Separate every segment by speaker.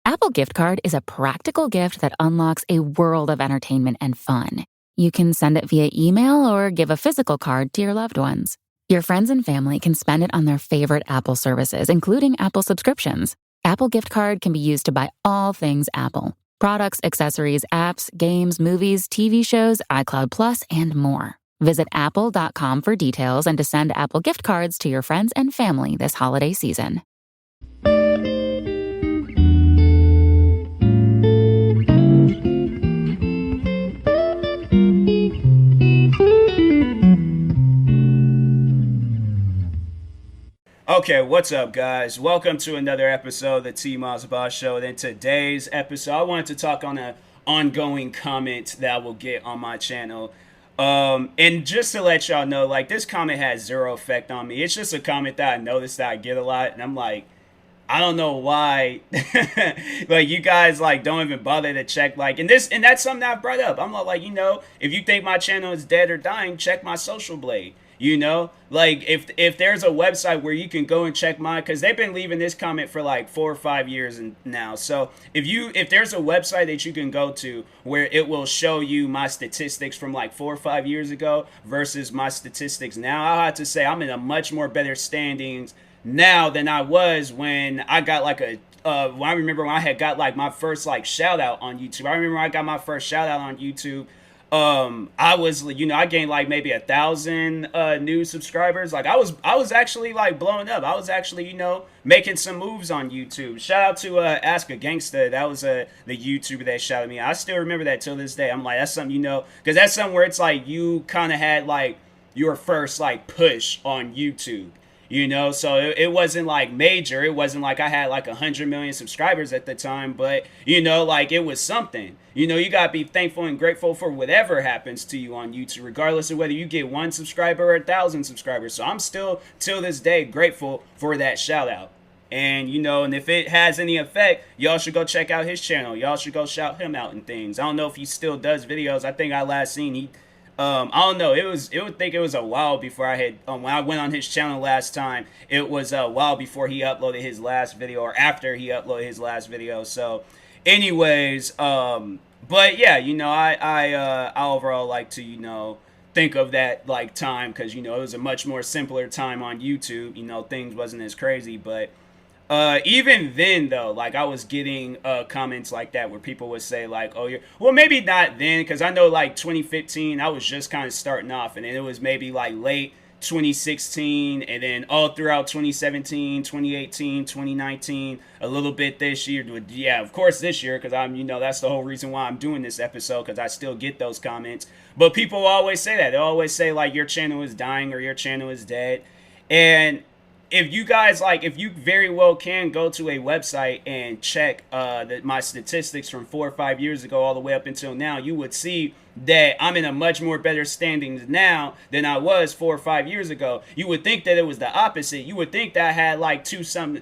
Speaker 1: Apple Gift Card is a practical gift that unlocks a world of entertainment and fun. You can send it via email or give a physical card to your loved ones. Your friends and family can spend it on their favorite Apple services, including Apple subscriptions. Apple Gift Card can be used to buy all things Apple: products, accessories, apps, games, movies, TV shows, iCloud Plus, and more. Visit apple.com for details and to send Apple Gift Cards to your friends and family this holiday season.
Speaker 2: Okay, what's up, guys? Welcome to another episode of the TMossBoss Show. And in today's episode, I wanted to talk on an ongoing comment that I will get on my channel. And just to let y'all know, like, this comment has zero effect on me. It's just a comment that I noticed that I get a lot, and I'm like, I don't know why. Like, you guys like don't even bother to check, like, and that's something that I brought up. I'm like, if you think my channel is dead or dying, check my social blade. Like, if there's a website where you can go and check mine, because they've been leaving this comment for like 4 or 5 years now. So if there's a website that you can go to where it will show you my statistics from like 4 or 5 years ago versus my statistics now, I'll have to say I'm in a much more better standings now than I was when I got like I remember when I had got like my first like shout out on YouTube. I remember I got my first shout out on YouTube. I was, I gained like maybe 1,000 new subscribers. Like, I was actually like blowing up. I was actually, making some moves on YouTube. Shout out to Ask a Gangsta. That was the YouTuber that shouted me. I still remember that till this day. I'm like, that's something, because that's something where it's like you kind of had like your first like push on YouTube. So it wasn't like major. It wasn't like I had like 100 million subscribers at the time, but like it was something. You gotta be thankful and grateful for whatever happens to you on YouTube, regardless of whether you get 1 subscriber or 1,000 subscribers. So I'm still till this day grateful for that shout out. And and if it has any effect, y'all should go check out his channel. Y'all should go shout him out and things. I don't know if he still does videos. I think I last seen he I don't know. It was a while before I had when I went on his channel last time. It was a while before he uploaded his last video, or after he uploaded his last video. So, anyways, but yeah, I overall like to think of that like time, because it was a much more simpler time on YouTube. Things wasn't as crazy, but even then though, like, I was getting comments like that where people would say like, oh, well, maybe not then, because I know like 2015 I was just kind of starting off, and then it was maybe like late 2016, and then all throughout 2017, 2018, 2019, a little bit this year. Yeah, of course this year, because I'm that's the whole reason why I'm doing this episode, because I still get those comments. But people always say that. They always say like your channel is dying or your channel is dead. And if you guys if you very well can go to a website and check my statistics from 4 or 5 years ago all the way up until now, you would see that I'm in a much more better standings now than I was 4 or 5 years ago. You would think that it was the opposite. You would think that I had like 2,000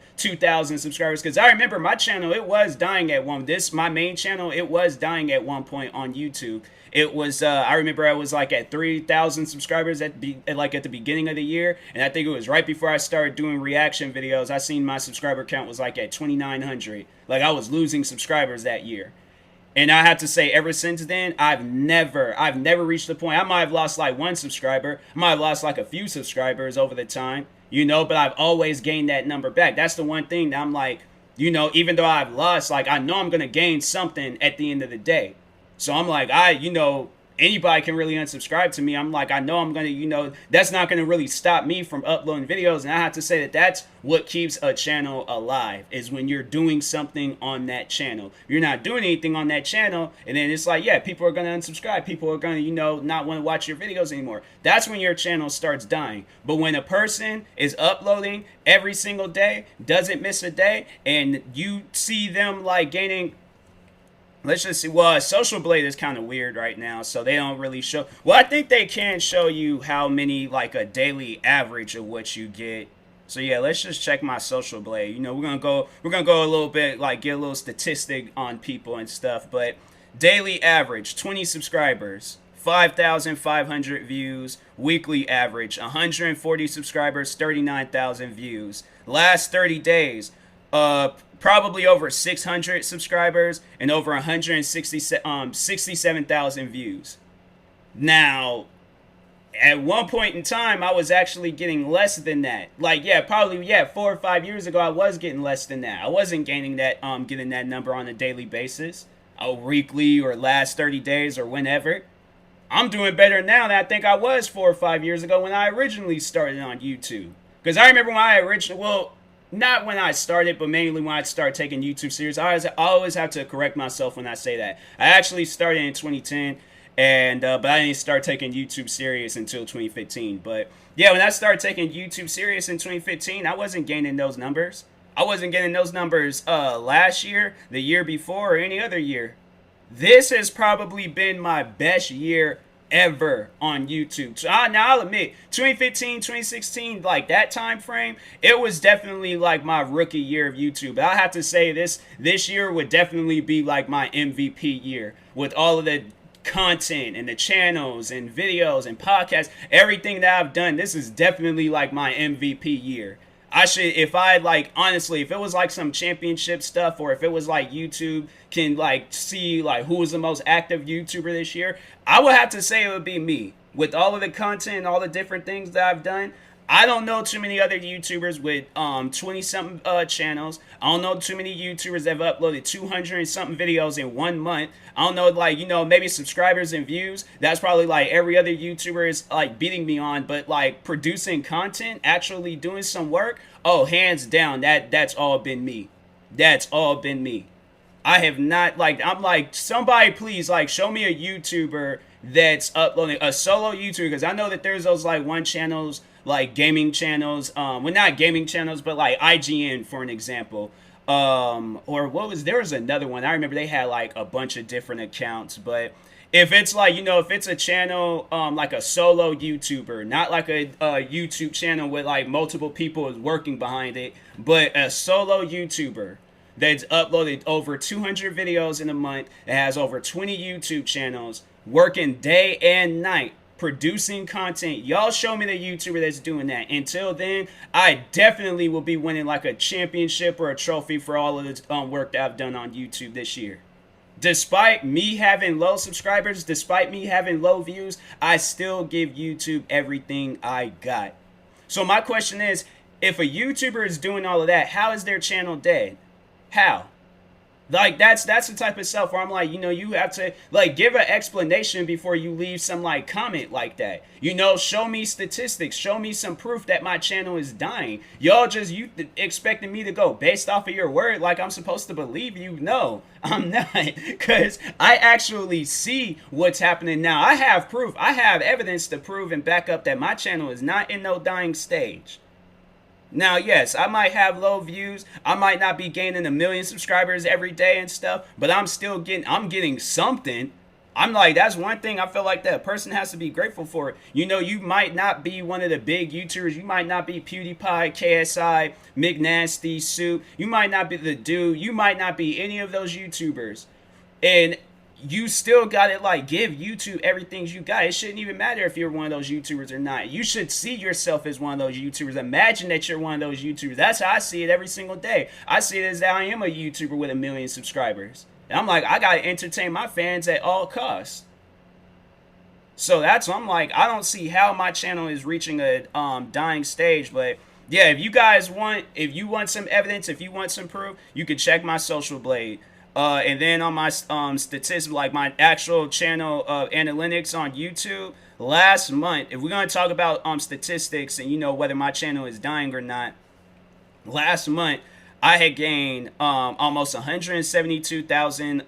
Speaker 2: subscribers, because I remember my channel, it was dying at my main channel, it was dying at one point on YouTube. It was, I remember I was like at 3,000 subscribers at the beginning of the year. And I think it was right before I started doing reaction videos. I seen my subscriber count was like at 2,900. Like, I was losing subscribers that year. And I have to say, ever since then, I've never reached the point. I might have lost like 1 subscriber. I might have lost like a few subscribers over the time, but I've always gained that number back. That's the one thing that I'm like, even though I've lost, like, I know I'm going to gain something at the end of the day. So I'm like, anybody can really unsubscribe to me. I'm like, I know I'm going to, that's not going to really stop me from uploading videos. And I have to say that that's what keeps a channel alive, is when you're doing something on that channel. If you're not doing anything on that channel, and then it's like, yeah, people are going to unsubscribe. People are going to, not want to watch your videos anymore. That's when your channel starts dying. But when a person is uploading every single day, doesn't miss a day, and you see them like gaining, let's just see. Well, Social Blade is kind of weird right now, so they don't really show. Well, I think they can show you how many, like, a daily average of what you get. So yeah, let's just check my Social Blade. We're gonna go a little bit, like, get a little statistic on people and stuff. But daily average, 20 subscribers, 5,500 views. Weekly average, 140 subscribers, 39,000 views. Last 30 days. probably over 600 subscribers and over 167,000 views. Now, at one point in time, I was actually getting less than that. Like, yeah, probably, yeah, 4 or 5 years ago, I was getting less than that. I wasn't gaining that, getting that number on a daily basis, or weekly, or last 30 days, or whenever. I'm doing better now than I think I was 4 or 5 years ago when I originally started on YouTube. Because I remember when I originally, well, not when I started, but mainly when I started taking YouTube serious. I always have to correct myself when I say that. I actually started in 2010. And but I didn't start taking YouTube serious until 2015. But yeah, when I started taking YouTube serious in 2015, I wasn't gaining those numbers. I wasn't getting those numbers last year, the year before, or any other year. This has probably been my best year ever on YouTube. So now I'll admit, 2015, 2016, like that time frame, it was definitely like my rookie year of YouTube. I have to say this year would definitely be like my MVP year with all of the content and the channels and videos and podcasts, everything that I've done. This is definitely like my MVP year. I should, if I like, honestly, if it was like some championship stuff, or if it was like YouTube can like see like who was the most active YouTuber this year, I would have to say it would be me. With all of the content and all the different things that I've done, I don't know too many other YouTubers with 20-something channels. I don't know too many YouTubers that have uploaded 200-something videos in 1 month. I don't know, like, you know, maybe subscribers and views. That's probably like every other YouTuber is like beating me on. But like producing content, actually doing some work, oh, hands down, that's all been me. That's all been me. I have not, like, I'm like, somebody please, like, show me a YouTuber that's uploading, a solo YouTuber, because I know that there's those like one channels, like gaming channels, well, not gaming channels, but like IGN for an example, or there was another one. I remember they had like a bunch of different accounts. But if it's like, you know, if it's a channel, like a solo YouTuber, not like a YouTube channel with like multiple people working behind it, but a solo YouTuber that's uploaded over 200 videos in a month, that has over 20 YouTube channels, working day and night, producing content. Y'all show me the YouTuber that's doing that. Until then, I definitely will be winning like a championship or a trophy for all of the work that I've done on YouTube this year. Despite me having low subscribers, despite me having low views, I still give YouTube everything I got. So my question is, if a YouTuber is doing all of that, how is their channel dead? How? Like, that's the type of stuff where I'm like, you know, you have to like give an explanation before you leave some like comment like that. You know, show me statistics, show me some proof that my channel is dying. Y'all just, you expecting me to go based off of your word like I'm supposed to believe you? No, I'm not, because I actually see what's happening now. I have proof, I have evidence to prove and back up that my channel is not in no dying stage. Now, yes, I might have low views. I might not be gaining 1 million subscribers every day and stuff, but I'm getting something. I'm like, that's one thing I feel like that person has to be grateful for. You know, you might not be one of the big YouTubers. You might not be PewDiePie, KSI, McNasty, Soup. You might not be the dude. You might not be any of those YouTubers. And you still gotta like give YouTube everything you got. It shouldn't even matter if you're one of those YouTubers or not. You should see yourself as one of those YouTubers. Imagine that you're one of those YouTubers. That's how I see it every single day. I see it as that I am a YouTuber with 1 million subscribers. And I'm like, I gotta entertain my fans at all costs. So I'm like, I don't see how my channel is reaching a dying stage. But yeah, if you want some evidence, if you want some proof, you can check my Social Blade. And then on my statistics, like my actual channel analytics on YouTube, last month, if we're going to talk about statistics and, you know, whether my channel is dying or not, last month, I had gained almost 172,000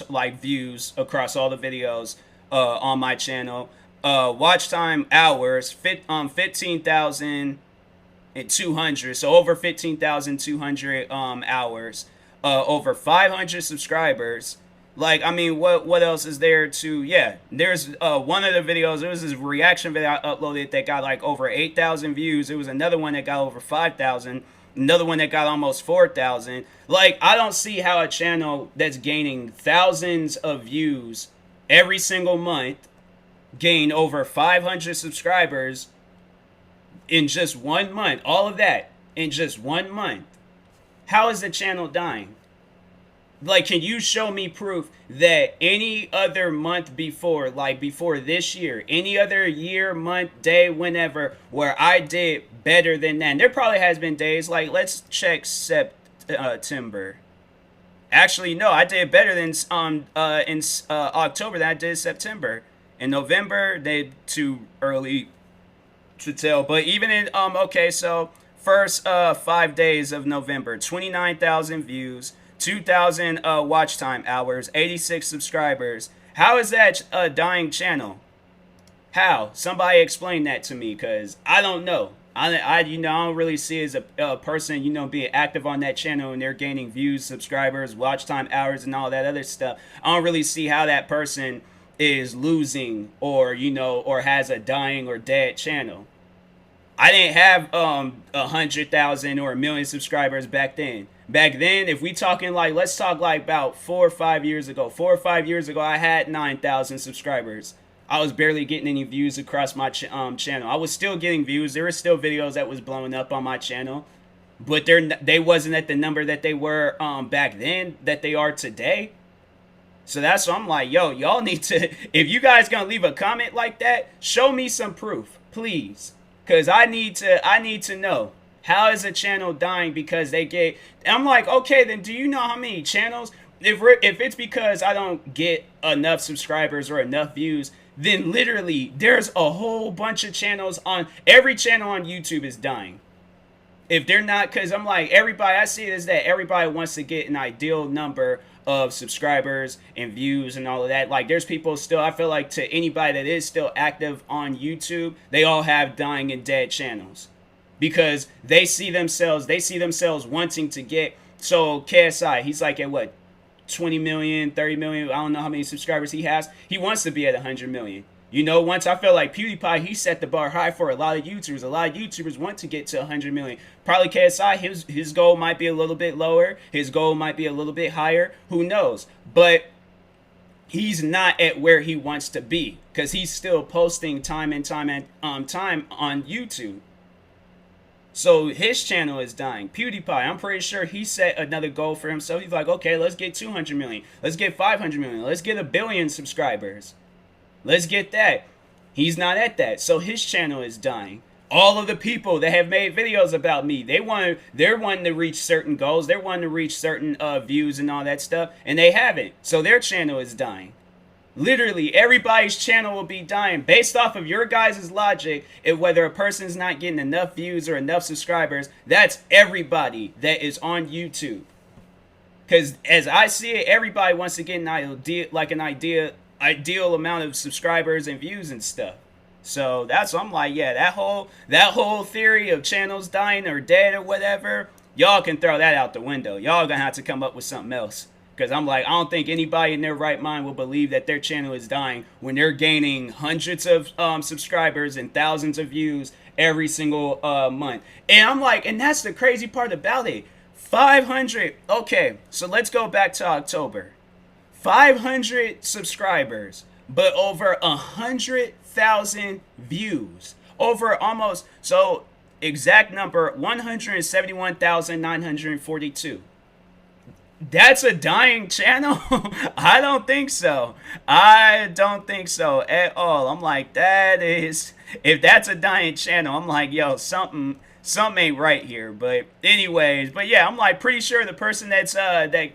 Speaker 2: like views across all the videos on my channel. Watch time hours, 15,200, so over 15,200 hours. Over 500 subscribers. Like, I mean, what else is there to, yeah, there's one of the videos, it was this reaction video I uploaded that got like over 8,000 views. It was another one that got over 5,000, another one that got almost 4,000. Like, I don't see how a channel that's gaining thousands of views every single month gain over 500 subscribers in just 1 month. All of that in just 1 month. how is the channel dying? Like, can you show me proof that any other month before, like before this year, any other year, month, day, whenever, where I did better than that? And there probably has been days, like, let's check September. Actually, no, I did better than in October than I did September. In November, they too early to tell. But even in okay, so first 5 days of November, 29,000 views, 2,000 watch time hours, 86 subscribers. How is that a dying channel? How? Somebody explain that to me, cause I don't know. I don't really see as a person, being active on that channel and they're gaining views, subscribers, watch time hours, and all that other stuff. I don't really see how that person is losing or or has a dying or dead channel. I didn't have 100,000 or 1 million subscribers back then. Back then, if we talking like, let's talk like about 4 or 5 years ago. 4 or 5 years ago, I had 9,000 subscribers. I was barely getting any views across my channel. I was still getting views. There were still videos that was blowing up on my channel, but they wasn't at the number that they were back then that they are today. So that's why I'm like, yo, y'all need to, if you guys gonna leave a comment like that, show me some proof, please. Because I need to know, how is a channel dying because they get, I'm like, okay, then do you know how many channels, if it's because I don't get enough subscribers or enough views, then literally there's a whole bunch of channels on, every channel on YouTube is dying. If they're not, because I'm like, everybody, I see it as that everybody wants to get an ideal number of subscribers and views and all of that. Like, there's people still, I feel like to anybody that is still active on YouTube, they all have dying and dead channels because they see themselves wanting to get, so KSI, he's like at what, 20 million, 30 million, I don't know how many subscribers he has. He wants to be at 100 million. Once I feel like PewDiePie, he set the bar high for a lot of YouTubers. A lot of YouTubers want to get to 100 million. Probably KSI, his goal might be a little bit lower. His goal might be a little bit higher. Who knows? But he's not at where he wants to be because he's still posting time and time on YouTube. So his channel is dying. PewDiePie, I'm pretty sure he set another goal for himself. He's like, okay, let's get 200 million. Let's get 500 million. Let's get 1 billion subscribers. Let's get that. He's not at that. So his channel is dying. All of the people that have made videos about me, they're wanting to reach certain goals. They're wanting to reach certain views and all that stuff, and they haven't. So their channel is dying. Literally, everybody's channel will be dying based off of your guys' logic. If whether a person's not getting enough views or enough subscribers, that's everybody that is on YouTube. Because as I see it, everybody wants to get an ideal amount of subscribers and views and stuff. So that's what I'm like, yeah, that whole theory of channels dying or dead or whatever, y'all can throw that out the window. Y'all gonna have to come up with something else. Because I'm like, I don't think anybody in their right mind will believe that their channel is dying when they're gaining hundreds of subscribers and thousands of views every single month. And I'm like, and that's the crazy part about it. 500, okay, so let's go back to October. 500 subscribers, but over 100,000 views. Over almost, so exact number, 171,942. That's a dying channel? I don't think so. I don't think so at all. I'm like, if that's a dying channel, I'm like, yo, something ain't right here. But anyways, but yeah, I'm like pretty sure the person that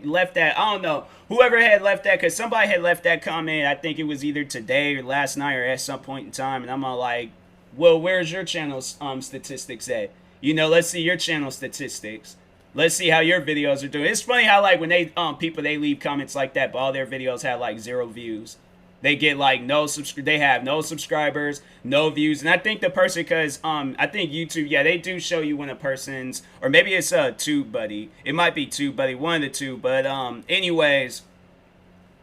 Speaker 2: left that, I don't know, whoever had left that, because somebody had left that comment, I think it was either today or last night or at some point in time, and I'm all like, well, where's your channel's statistics at? Let's see your channel statistics. Let's see how your videos are doing. It's funny how like when they they leave comments like that, but all their videos have like 0 views. They get like they have no subscribers, no views. And I think the person, because I think YouTube, yeah, they do show you when a person's, or maybe it's TubeBuddy. It might be TubeBuddy, one of the two. But anyways,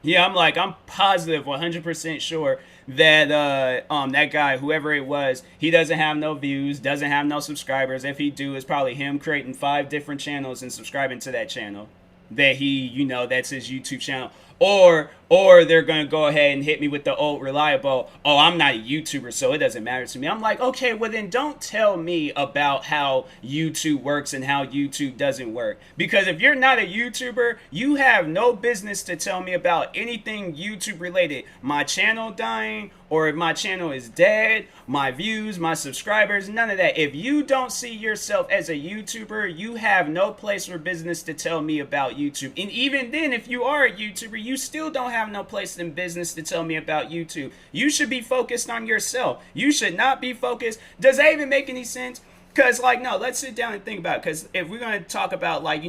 Speaker 2: yeah, I'm positive, 100% sure that that guy, whoever it was, he doesn't have no views, doesn't have no subscribers. If he do, it's probably him creating 5 different channels and subscribing to that channel that he, that's his YouTube channel. or they're gonna go ahead and hit me with the old reliable, oh, I'm not a YouTuber, so it doesn't matter to me. I'm like, okay, well then don't tell me about how YouTube works and how YouTube doesn't work. Because if you're not a YouTuber, you have no business to tell me about anything YouTube related. My channel dying, or if my channel is dead, my views, my subscribers, none of that. If you don't see yourself as a YouTuber, you have no place or business to tell me about YouTube. And even then, if you are a YouTuber, you still don't have no place in business to tell me about YouTube. You should be focused on yourself. You should not be focused. Does that even make any sense? Because, like, no, let's sit down and think about it. Because if we're going to talk about, like,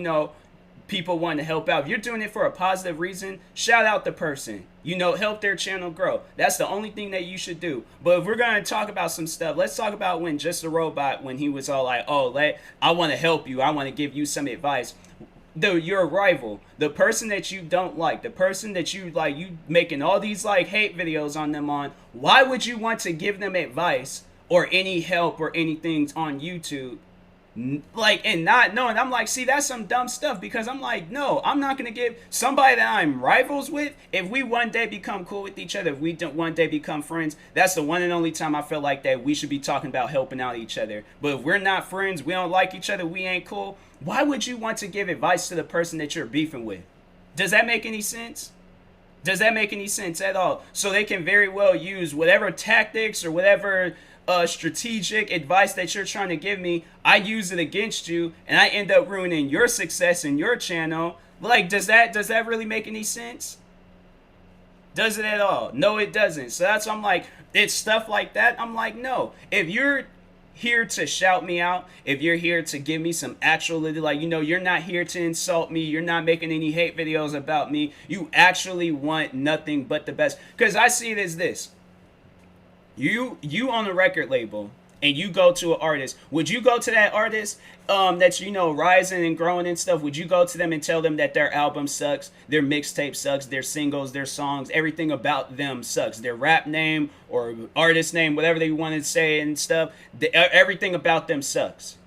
Speaker 2: people want to help out, if you're doing it for a positive reason, shout out the person. Help their channel grow. That's the only thing that you should do. But if we're going to talk about some stuff, let's talk about when Just a Robot, when he was all like, oh, I want to help you. I want to give you some advice. Your rival, the person that you don't like, the person that you making all these hate videos on them why would you want to give them advice or any help or anything on YouTube? And not knowing, I'm like, see, that's some dumb stuff, because I'm like, no, I'm not going to give somebody that I'm rivals with, if we one day become cool with each other, if we don't one day become friends, that's the one and only time I feel like that we should be talking about helping out each other. But if we're not friends, we don't like each other, we ain't cool, why would you want to give advice to the person that you're beefing with? Does that make any sense? Does that make any sense at all? So they can very well use whatever tactics or whatever strategic advice that you're trying to give me, I use it against you, and I end up ruining your success in your channel. Does that really make any sense? Does it at all? No, it doesn't. So that's why I'm like, it's stuff like that. I'm like, no. If you're here to shout me out, if you're here to give me some actual, you're not here to insult me, you're not making any hate videos about me, you actually want nothing but the best. Because I see it as this. You own a record label and you go to an artist. Would you go to that artist that's rising and growing and stuff? Would you go to them and tell them that their album sucks, their mixtape sucks, their singles, their songs, everything about them sucks, their rap name or artist name, whatever they want to say and stuff, everything about them sucks?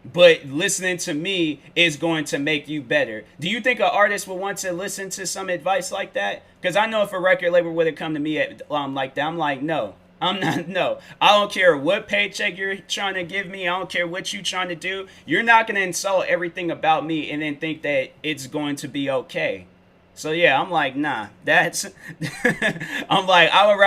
Speaker 2: But listening to me is going to make you better. Do you think an artist would want to listen to some advice like that? Because I know if a record label would have come to me like that, I'm like, no. I'm not, no. I don't care what paycheck you're trying to give me. I don't care what you're trying to do. You're not going to insult everything about me and then think that it's going to be okay. So yeah, I'm like, nah, that's, I'm like, I would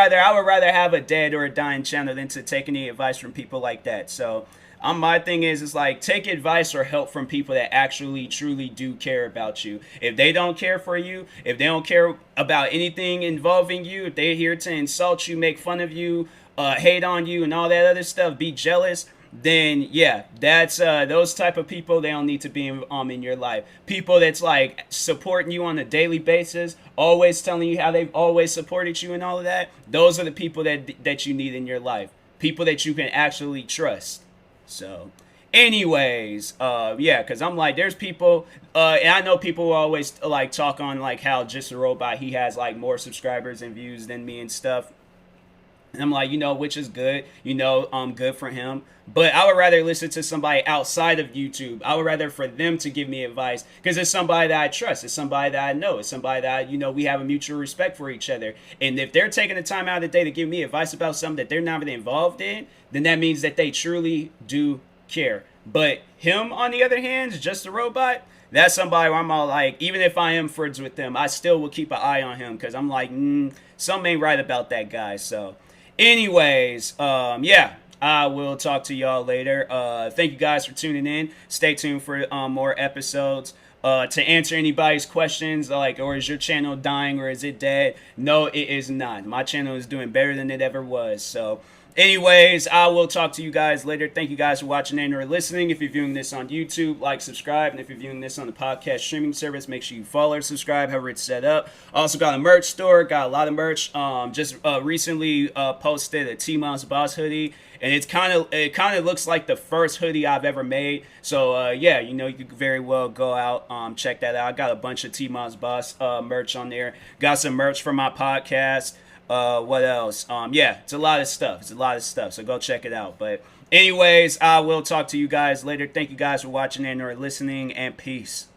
Speaker 2: rather have a dead or a dying channel than to take any advice from people like that. So my thing is take advice or help from people that actually truly do care about you. If they don't care for you, if they don't care about anything involving you, if they're here to insult you, make fun of you, hate on you and all that other stuff, be jealous, then yeah, that's those type of people, they don't need to be in your life. People that's supporting you on a daily basis, always telling you how they've always supported you and all of that, those are the people that you need in your life. People that you can actually trust. So anyways, yeah, because I'm like, there's people, and I know people who always talk on how Just a Robot, he has more subscribers and views than me and stuff. And I'm like, which is good, good for him. But I would rather listen to somebody outside of YouTube. I would rather for them to give me advice, because it's somebody that I trust. It's somebody that I know. It's somebody that, we have a mutual respect for each other. And if they're taking the time out of the day to give me advice about something that they're not really involved in, then that means that they truly do care. But him, on the other hand, is Just a Robot. That's somebody where I'm all even if I am friends with them, I still will keep an eye on him, because I'm like, something ain't right about that guy. So anyways, yeah, I will talk to y'all later. Thank you guys for tuning in. Stay tuned for more episodes. To answer anybody's questions, or is your channel dying or is it dead? No, it is not. My channel is doing better than it ever was. So anyways, I will talk to you guys later. Thank you guys for watching and or listening. If you're viewing this on YouTube, subscribe. And if you're viewing this on the podcast streaming service, make sure you follow or subscribe, however it's set up. Also got a merch store. Got a lot of merch. Just recently posted a TMossBoss hoodie. And it kind of looks like the first hoodie I've ever made. So yeah, you could very well go out, check that out. I got a bunch of TMossBoss merch on there. Got some merch for my podcast. What else? Yeah, it's a lot of stuff. So go check it out. But anyways, I will talk to you guys later. Thank you guys for watching and or listening, and peace.